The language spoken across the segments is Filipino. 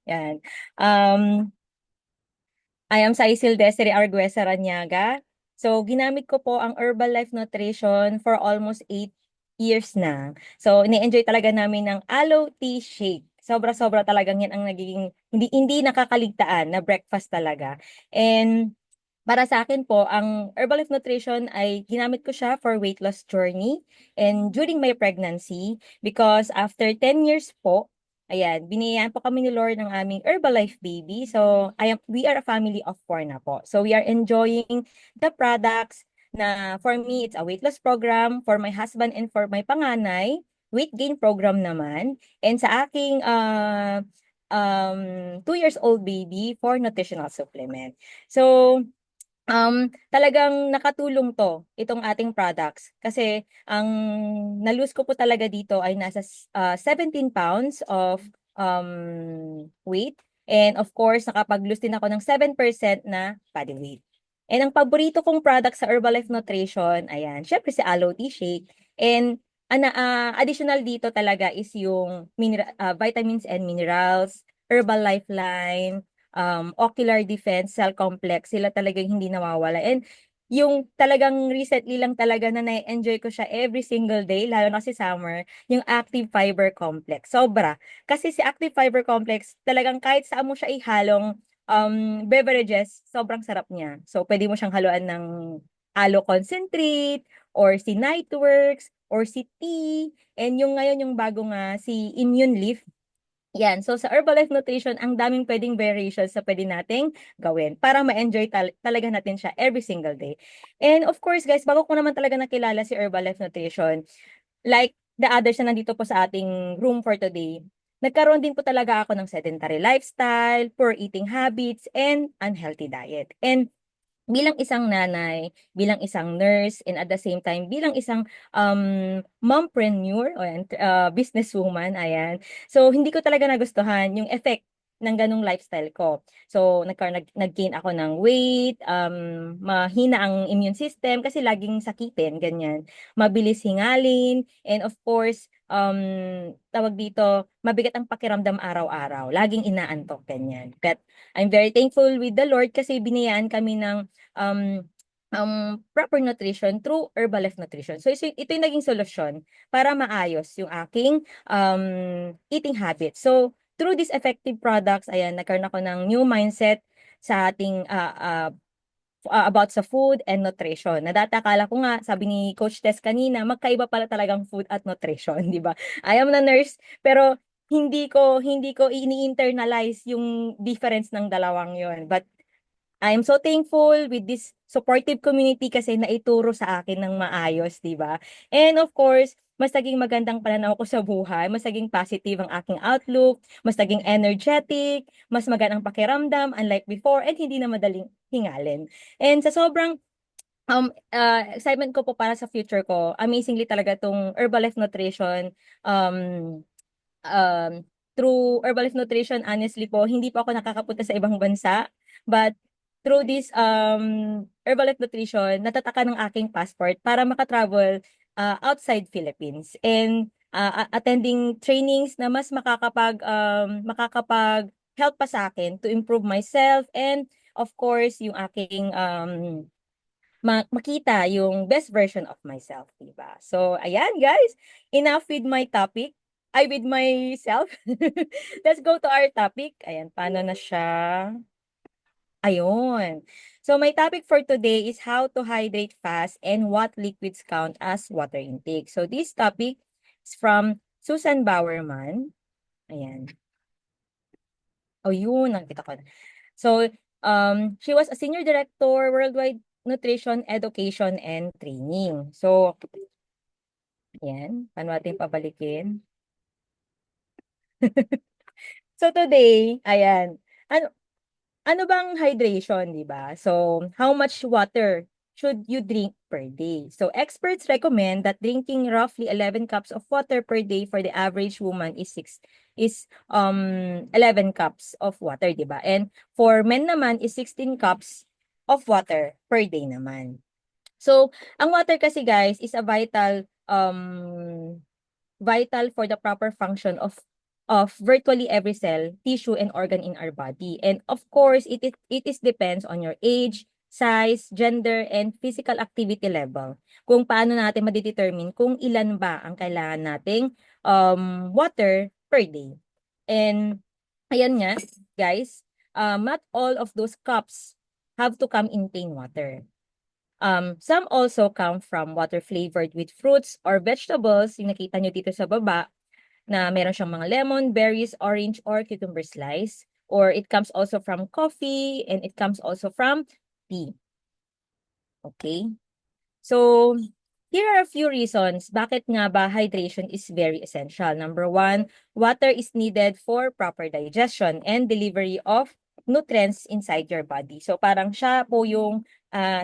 Yan. Um, I am Saicil Desiree Arguesa Raniaga. So, ginamit ko po ang Herbalife Nutrition for almost 8 years na. So, ini-enjoy talaga namin ng Aloe Tea Shake. Sobra-sobra talagang yan ang nagiging hindi nakakaligtaan na breakfast talaga. And para sa akin po, ang Herbalife Nutrition ay ginamit ko siya for weight loss journey and during my pregnancy because after 10 years po, ayan, biniyayaan po kami ni Lord ng aming Herbalife baby. So, we are a family of 4 na po. So, we are enjoying the products na for me, it's a weight loss program. For my husband and for my panganay, weight gain program naman. And sa aking 2 years old baby for nutritional supplement. So, talagang nakatulong 'itong ating products. Kasi ang na-lose ko po talaga dito ay nasa 17 pounds of weight. And of course, nakapag-lose din ako ng 7% na body weight. And ang paborito kong product sa Herbalife Nutrition, ayan, syempre si Aloe Tea Shake. And additional dito talaga is yung vitamins and minerals, Herbal Lifeline, ocular defense, cell complex, sila talagang hindi nawawala. And yung talagang recently lang talaga na na-enjoy ko siya every single day, lalo na si summer, yung Active Fiber Complex. Sobra. Kasi si Active Fiber Complex, talagang kahit saan mo siya ihalong beverages, sobrang sarap niya. So, pwede mo siyang haluan ng aloe concentrate, or si Nightworks, or si tea, and yung ngayon yung bago nga, si Immune Leaf. Yan. So, sa Herbalife Nutrition, ang daming pwedeng variations na pwede nating gawin para ma-enjoy talaga natin siya every single day. And of course, guys, bago ko naman talaga nakilala si Herbalife Nutrition, like the others na nandito po sa ating room for today, nagkaroon din po talaga ako ng sedentary lifestyle, poor eating habits, and unhealthy diet. And bilang isang nanay, bilang isang nurse, and at the same time, bilang isang mompreneur o businesswoman, ayan. So, hindi ko talaga nagustuhan yung effect ng ganong lifestyle ko. So, nag-gain ako ng weight, mahina ang immune system kasi laging sakitin, ganyan. Mabilis hingalin, and of course, tawag dito, mabigat ang pakiramdam araw-araw. Laging inaantok, ganyan. But I'm very thankful with the Lord kasi binayaan kami ng um, proper nutrition through Herbalife Nutrition. So, ito yung naging solusyon para maayos yung aking eating habits. So, through these effective products, ayan, nagkaroon ako ng new mindset sa ating about sa food and nutrition. Na dati akala ko nga, sabi ni Coach Tess kanina, magkaiba pala talagang food at nutrition, di ba? I am na nurse, pero hindi ko ini-internalize yung difference ng dalawang yon. But I am so thankful with this supportive community kasi naituro sa akin ng maayos, 'di ba? And of course, mas naging magandang pananaw ko sa buhay, mas naging positive ang aking outlook, mas naging energetic, mas magaan ang pakiramdam unlike before, and hindi na madaling hingalin. And sa sobrang excitement ko po para sa future ko, amazingly talaga tong Herbalife Nutrition, um, um, through Herbalife Nutrition, honestly po, hindi po ako nakakapunta sa ibang bansa. But through this Herbalife Nutrition, natataka ng aking passport para makatravel outside Philippines. And attending trainings na mas makakapag help pa sa akin to improve myself, and of course yung aking makita yung best version of myself, diba? So, ayan guys, enough with my topic. I with myself. Let's go to our topic. Ayan, paano na siya? Ayun. So, my topic for today is how to hydrate fast and what liquids count as water intake. So, this topic is from Susan Bowerman. Ayan. Oh, yun, nakita ko na. So, she was a senior director, worldwide nutrition, education, and training. So, yan. Paano natin pabalikin? So, today, ayan. Ano, ano bang hydration, di ba? So, how much water should you drink per day? So, experts recommend that drinking roughly 11 cups of water per day for the average woman is 11 cups of water, di ba? And for men naman is 16 cups of water per day naman. So, ang water kasi guys is a vital for the proper function of of virtually every cell, tissue, and organ in our body. And of course, it is depends on your age, size, gender, and physical activity level. Kung paano natin ma-determine kung ilan ba ang kailangan nating water per day. And ayan nga, guys, not all of those cups have to come in plain water. Some also come from water flavored with fruits or vegetables, yung nakita nyo dito sa baba, na meron siyang mga lemon, berries, orange, or cucumber slice. Or it comes also from coffee, and it comes also from tea. Okay? So, here are a few reasons bakit nga ba hydration is very essential. Number one, water is needed for proper digestion and delivery of nutrients inside your body. So, parang siya po yung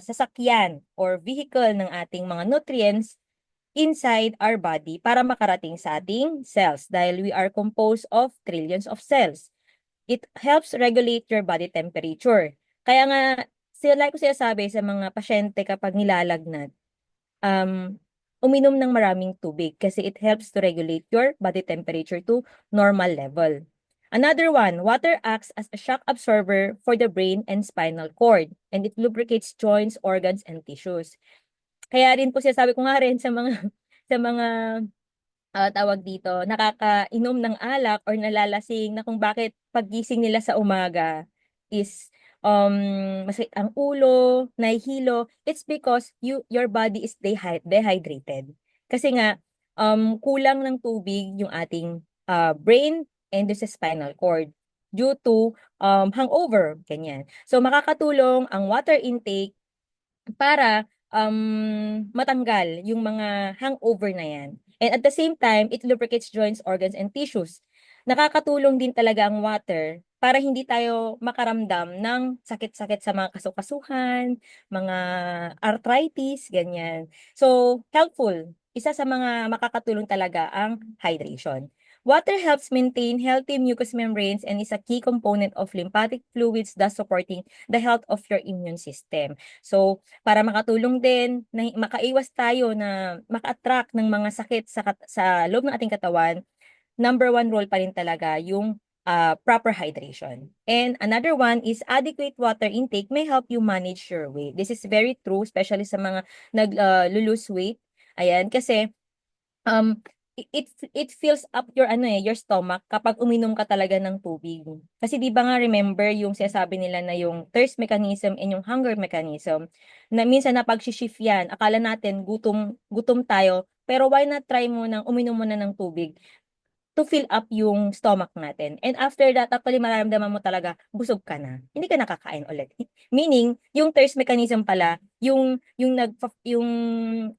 sasakyan or vehicle ng ating mga nutrients inside our body para makarating sa ating cells dahil we are composed of trillions of cells. It helps regulate your body temperature. Kaya nga, like ko sinasabi sa mga pasyente kapag nilalagnat, uminom ng maraming tubig kasi it helps to regulate your body temperature to normal level. Another one, water acts as a shock absorber for the brain and spinal cord, and it lubricates joints, organs, and tissues. Kaya rin po sinasabi ko nga rin sa mga sa mga tawag dito, nakakainom ng alak or nalalasing na kung bakit paggising nila sa umaga is masakit ang ulo, nahihilo. It's because your body is dehydrated. Kasi nga kulang ng tubig yung ating brain and sa spinal cord due to hangover, ganyan. So makakatulong ang water intake para matanggal yung mga hangover na yan. And at the same time, it lubricates joints, organs, and tissues. Nakakatulong din talaga ang water para hindi tayo makaramdam ng sakit-sakit sa mga kasukasuhan, mga arthritis, ganyan. So, helpful. Isa sa mga makakatulong talaga ang hydration. Water helps maintain healthy mucous membranes and is a key component of lymphatic fluids, thus supporting the health of your immune system. So, para makatulong din na makaiwas tayo na maka-attract ng mga sakit sa loob ng ating katawan, number one role pa rin talaga yung proper hydration. And another one is adequate water intake may help you manage your weight. This is very true, especially sa mga nag-lose weight. Ayan, kasi um it fills up your your stomach kapag uminom ka talaga ng tubig. Kasi 'di ba nga remember yung sinasabi nila na yung thirst mechanism and yung hunger mechanism na minsan napag-shift yan. Akala natin gutom gutom tayo, pero why not try mo nang uminom muna ng tubig to fill up yung stomach natin. And after that, actually mararamdaman mo talaga busog ka na. Hindi ka nakakain ulit. Meaning, yung thirst mechanism pala, yung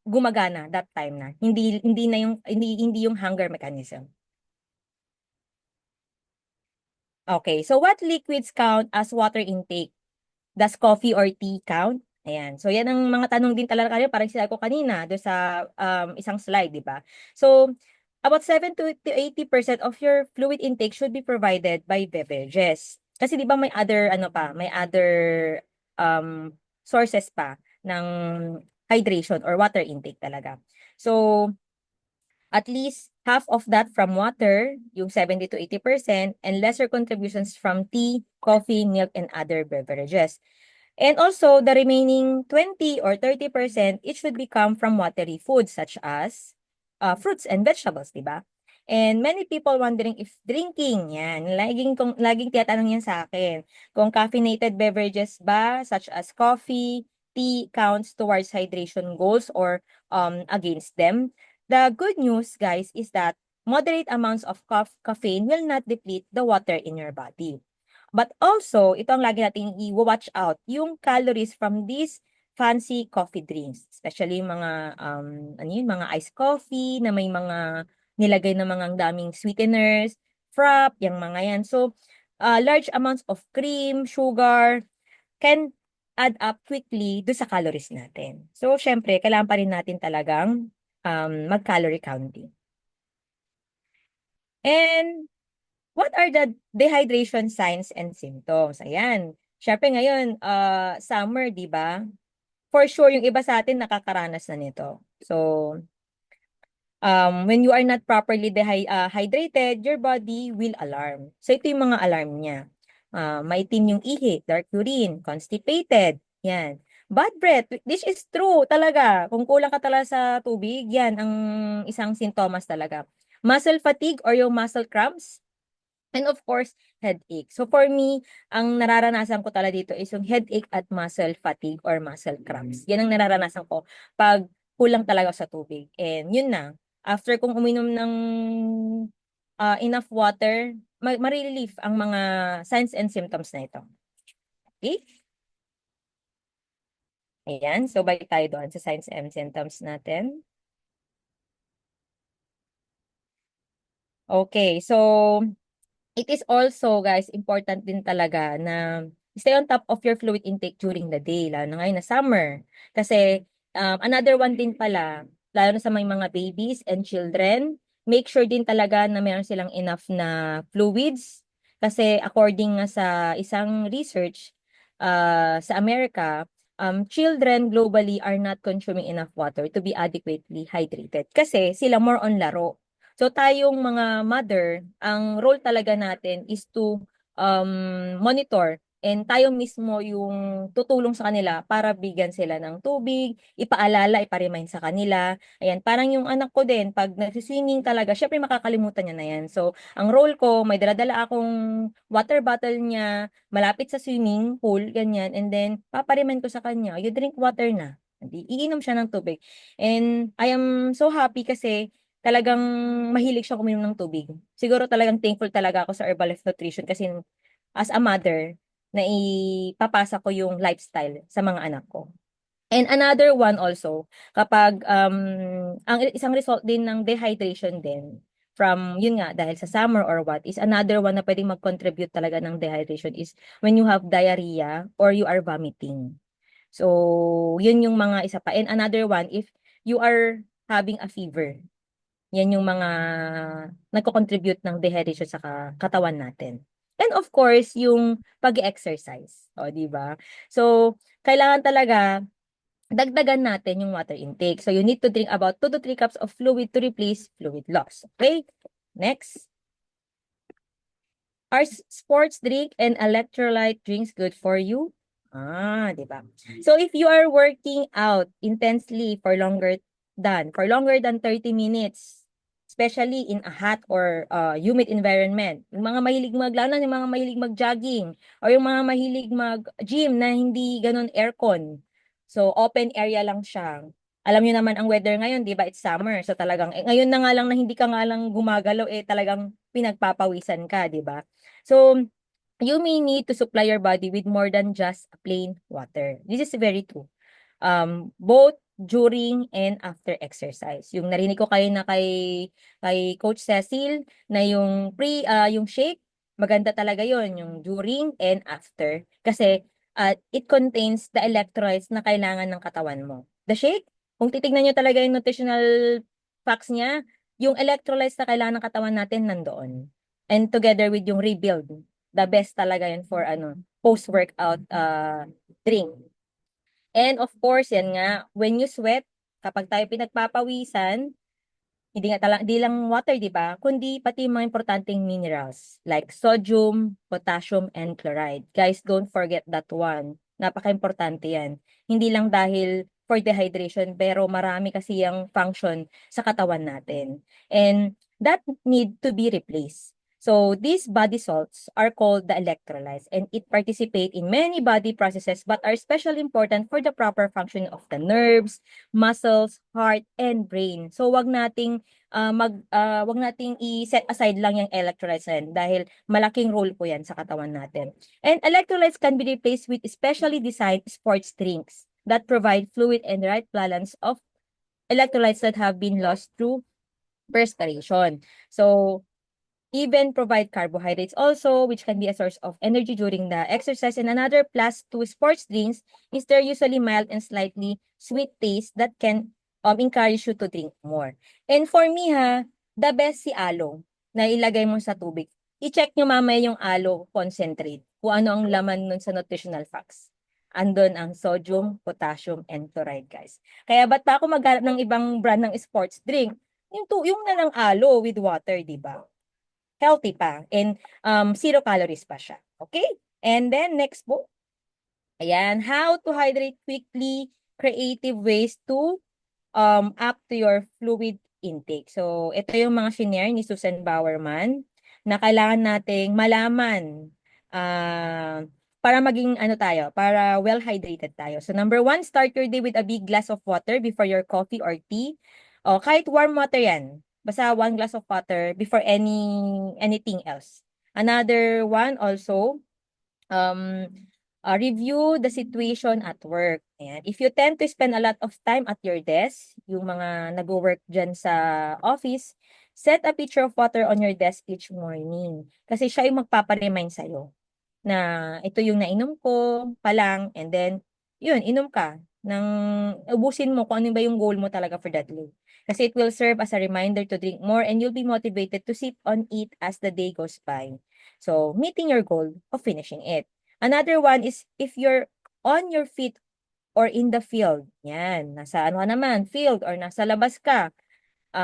gumagana that time na. Hindi na yung hindi yung hunger mechanism. Okay, so what liquids count as water intake? Does coffee or tea count? Ayan. So, yan ang mga tanong din talaga kanina, parang sinabi ko kanina do sa isang slide, di ba? So, about 7 to 80% of your fluid intake should be provided by beverages. Kasi di ba may other, may other sources pa ng hydration or water intake talaga. So, at least half of that from water, yung 70 to 80%, and lesser contributions from tea, coffee, milk, and other beverages. And also, the remaining 20 or 30%, it should become from watery foods such as fruits and vegetables, di ba? And many people wondering if drinking, yan, laging tinatanong yan sa akin, kung caffeinated beverages ba, such as coffee, tea, counts towards hydration goals or against them. The good news, guys, is that moderate amounts of caffeine will not deplete the water in your body. But also, ito ang lagi nating i-watch out, yung calories from these fancy coffee drinks. Especially yung mga, mga iced coffee na may mga nilagay na mga daming sweeteners, frap, yung mga yan. So, large amounts of cream, sugar, can add up quickly do sa calories natin. So, syempre, kailangan pa rin natin talagang mag-calorie counting. And what are the dehydration signs and symptoms? Ayan. Syempre ngayon, summer, di ba? For sure, yung iba sa atin nakakaranas na nito. So, When you are not properly hydrated, your body will alarm. So ito yung mga alarm niya. Maitim yung ihi, dark urine, constipated, yan. Bad breath, this is true talaga. Kung kulang ka talaga sa tubig, yan ang isang sintomas talaga. Muscle fatigue or yung muscle cramps, and of course, headache. So for me, ang nararanasan ko talaga dito is yung headache at muscle fatigue or muscle cramps. Yan ang nararanasan ko pag kulang talaga sa tubig. And yun na, after kong uminom ng enough water, ma-relief ang mga signs and symptoms na ito. Okay? Ayan, so balik tayo doon sa signs and symptoms natin. Okay, so it is also, guys, important din talaga na stay on top of your fluid intake during the day, lalo na ngayon na summer. Kasi another one din pala, lalo na sa may mga babies and children, make sure din talaga na meron silang enough na fluids. Kasi according nga sa isang research sa America, children globally are not consuming enough water to be adequately hydrated. Kasi sila more on laro. So tayong mga mother, ang role talaga natin is to monitor, and tayo mismo yung tutulong sa kanila para bigyan sila ng tubig, ipaalala, ipa-remind sa kanila. Ayan, parang yung anak ko din, pag nagsiswimming talaga, syempre makakalimutan niya na yan. So, ang role ko, may dala-dala akong water bottle niya, malapit sa swimming pool, ganyan, and then paparemind ko sa kanya, you drink water na. Hindi, iinom siya ng tubig. And I am so happy kasi talagang mahilig siyang uminom ng tubig. Siguro talagang thankful talaga ako sa Herbalife Nutrition kasi as a mother, na ipapasa ko yung lifestyle sa mga anak ko. And another one also, kapag ang isang result din ng dehydration din from, yun nga, dahil sa summer or what, is another one na pwedeng mag-contribute talaga ng dehydration is when you have diarrhea or you are vomiting. So, yun yung mga isa pa. And another one, if you are having a fever, yan yung mga nagko-contribute ng dehydration sa katawan natin. And of course, yung pag-exercise. O, di ba? So, kailangan talaga dagdagan natin yung water intake. So, you need to drink about 2 to 3 cups of fluid to replace fluid loss. Okay? Next. Are sports drink and electrolyte drinks good for you? Di ba? So, if you are working out intensely for longer than 30 minutes, especially in a hot or humid environment, yung mga mahilig lalo na yung mga mahilig mag-jogging or yung mga mahilig mag-gym na hindi ganun aircon. So, open area lang siya. Alam niyo naman ang weather ngayon, 'di ba? It's summer. So talagang ngayon na nga lang na hindi ka nga lang gumagalaw talagang pinagpapawisan ka, 'di ba? So you may need to supply your body with more than just plain water. This is very true. Both during and after exercise. Yung narinig ko kayo na kay Coach Cecil na yung shake, maganda talaga yon yung during and after kasi it contains the electrolytes na kailangan ng katawan mo. The shake, kung titignan nyo talaga yung nutritional facts niya, yung electrolytes na kailangan ng katawan natin nandoon. And together with yung rebuild, the best talaga yun for post-workout drink. And of course, yan nga, when you sweat, kapag tayo pinagpapawisan, hindi lang water, di ba? Kundi pati mga importanteng minerals like sodium, potassium, and chloride. Guys, don't forget that one. Napaka-importante yan. Hindi lang dahil for dehydration, pero marami kasi yung function sa katawan natin. And that need to be replaced. So these body salts are called the electrolytes and it participate in many body processes but are especially important for the proper functioning of the nerves, muscles, heart, and brain. So wag nating i-set aside lang yung electrolytes na yan dahil malaking role po yan sa katawan natin. And electrolytes can be replaced with specially designed sports drinks that provide fluid and right balance of electrolytes that have been lost through perspiration. So even provide carbohydrates also, which can be a source of energy during the exercise. And another plus to sports drinks is they're usually mild and slightly sweet taste that can encourage you to drink more. And for me the best si alo na ilagay mo sa tubig. I-check nyo mamaya yung alo concentrate, kung ano ang laman nun sa nutritional facts. Andun ang sodium, potassium, and chloride, guys. Kaya ba't pa ako maghanap ng ibang brand ng sports drink? yung na ng alo with water, di ba? Healthy pa and 0 calories pa siya. Okay? And then next po, ayan, how to hydrate quickly, creative ways to up to your fluid intake. So, ito yung mga shinare ni Susan Bowerman na kailangan nating malaman uh, para maging ano tayo, para well hydrated tayo. So, number one, start your day with a big glass of water before your coffee or tea. O, kahit warm water yan. Basta 1 glass of water before anything else. Another one also, um, review the situation at work. Ayan. If you tend to spend a lot of time at your desk, yung mga nag-work dyan sa office, set a pitcher of water on your desk each morning. Kasi siya yung magpaparemind sa'yo na ito yung nainom ko pa lang, and then, yun, inom ka nang ubusin mo kung ano ba yung goal mo talaga for that day. Kasi it will serve as a reminder to drink more and you'll be motivated to sip on it as the day goes by. So, meeting your goal of finishing it. Another one is if you're on your feet or in the field, yan, nasa ano ka naman, field or nasa labas ka,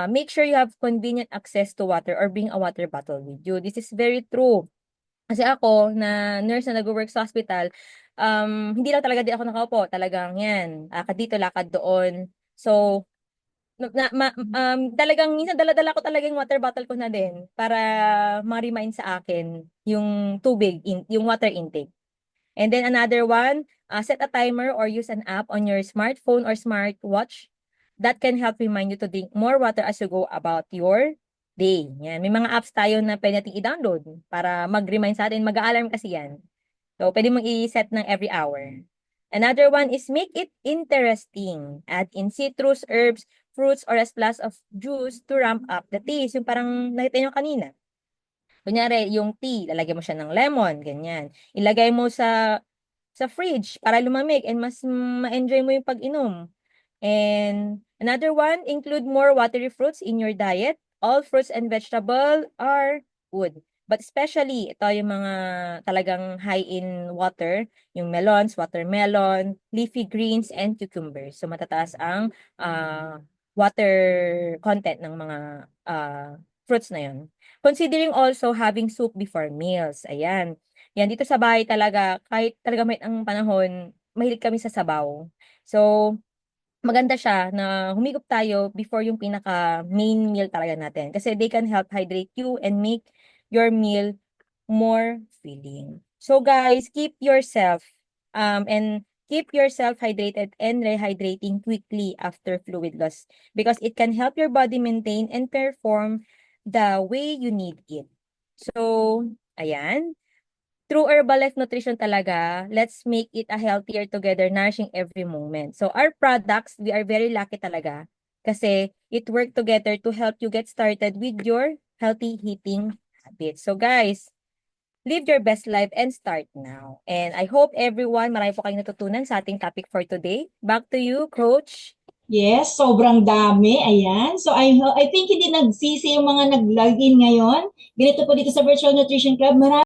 make sure you have convenient access to water or bring a water bottle with you. This is very true. Kasi ako, na nurse na nag-work sa hospital, hindi lang talaga din ako nakaupo. Talagang yan, lakad dito, lakad doon. So, talagang minsan dala-dala ko talaga yung water bottle ko na din para ma-remind sa akin yung tubig, yung water intake. And then another one, set a timer or use an app on your smartphone or smartwatch that can help remind you to drink more water as you go about your day. Yan. May mga apps tayo na pwede natin i-download para mag-remind sa atin. Mag-a-alarm kasi yan. So, pwede mong i-set ng every hour. Another one is make it interesting. Add in citrus, herbs, fruits, or a splash of juice to ramp up the taste. Yung parang nakita nyo kanina. Kunyari, yung tea, lalagyan mo siya ng lemon, ganyan. Ilagay mo sa fridge para lumamig and mas ma-enjoy mo yung pag-inom. And another one, include more watery fruits in your diet. All fruits and vegetable are good. But especially, ito yung mga talagang high in water, yung melons, watermelon, leafy greens, and cucumbers. So matataas ang water content ng mga fruits na yun. Considering also having soup before meals. Ayan. Yan, dito sa bahay talaga, kahit talaga may ang panahon, mahilig kami sa sabaw. So, maganda siya na humigop tayo before yung pinaka main meal talaga natin. Kasi they can help hydrate you and make your meal more filling. So guys, keep yourself hydrated and rehydrating quickly after fluid loss because it can help your body maintain and perform the way you need it. So, ayan. True Herbalife Nutrition talaga, let's make it a healthier together, nourishing every moment. So our products, we are very lucky talaga kasi it work together to help you get started with your healthy eating habits. So guys, live your best life and start now. And I hope everyone, marami po kayong natutunan sa ating topic for today. Back to you, Coach. Yes, sobrang dami. Ayan. So I think hindi nagsisi yung mga nag-login ngayon. Ganito po dito sa Virtual Nutrition Club. Marami